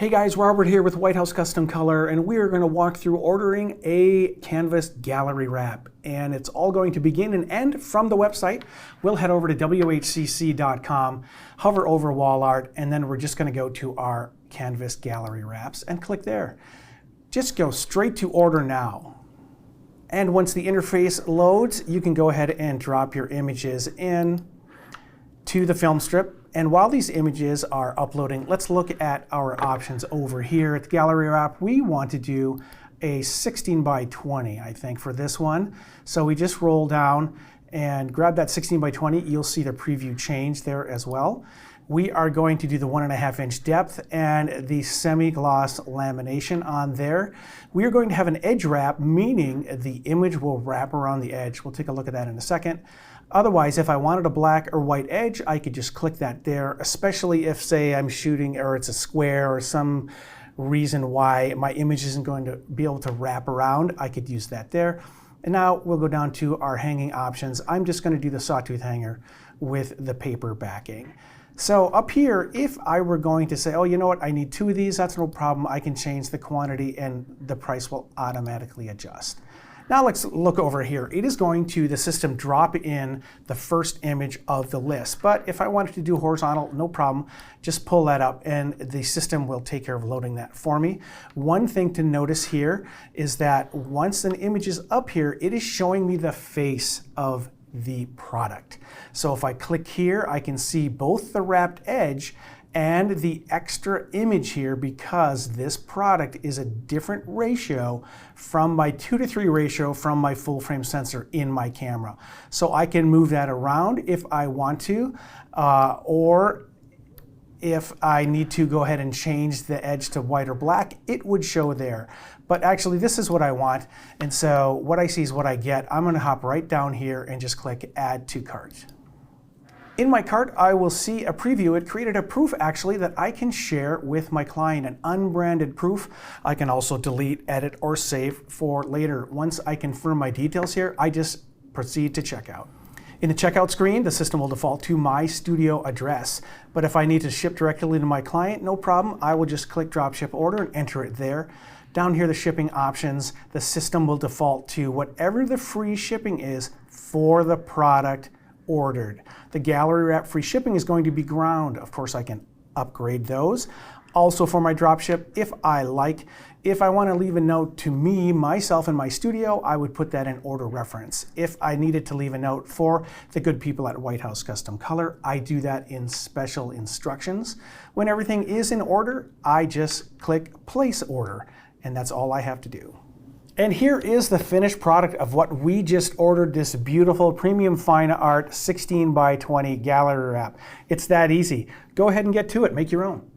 Hey guys, Robert here with White House Custom Color, and we are going to walk through ordering a canvas gallery wrap. And it's all going to begin and end from the website. We'll head over to Whcc.com, hover over wall art, and then we're just going to go to our canvas gallery wraps and click there. Just go straight to order now. And once the interface loads, you can go ahead and drop your images in to the film strip. And while these images are uploading, let's look at our options over here at the gallery wrap. We want to do a 16 by 20, I think, for this one. So we just roll down and grab that 16 by 20. You'll see the preview change there as well. We are going to do the 1.5 inch depth and the semi-gloss lamination on there. We are going to have an edge wrap, meaning the image will wrap around the edge. We'll take a look at that in a second. Otherwise, if I wanted a black or white edge, I could just click that there, especially if, say, I'm shooting or it's a square or some reason why my image isn't going to be able to wrap around. I could use that there. And now we'll go down to our hanging options. I'm just going to do the sawtooth hanger with the paper backing. So up here, if I were going to say, oh, you know what, I need 2 of these, that's no problem. I can change the quantity and the price will automatically adjust. Now let's look over here. It is going to, the system, drop in the first image of the list. But if I wanted to do horizontal, no problem. Just pull that up and the system will take care of loading that for me. One thing to notice here is that once an image is up here, it is showing me the face of the product. So if I click here, I can see both the wrapped edge and the extra image here because this product is a different ratio from my 2:3 ratio from my full frame sensor in my camera. So I can move that around if I want to, or if I need to go ahead and change the edge to white or black, it would show there. But actually this is what I want, and so what I see is what I get. I'm going to hop right down here and just click Add to Cart. In my cart, I will see a preview. It created a proof actually that I can share with my client, an unbranded proof. I can also delete, edit, or save for later. Once I confirm my details here, I just proceed to checkout. In the checkout screen, the system will default to my studio address. But if I need to ship directly to my client, no problem. I will just click drop ship order and enter it there. Down here, the shipping options, the system will default to whatever the free shipping is for the product ordered. The gallery wrap free shipping is going to be ground. Of course, I can upgrade those. Also for my dropship, if I like. If I want to leave a note to me, myself, in my studio, I would put that in order reference. If I needed to leave a note for the good people at White House Custom Color, I do that in special instructions. When everything is in order, I just click place order, and that's all I have to do. And here is the finished product of what we just ordered, this beautiful premium fine art 16 by 20 gallery wrap. It's that easy. Go ahead and get to it, make your own.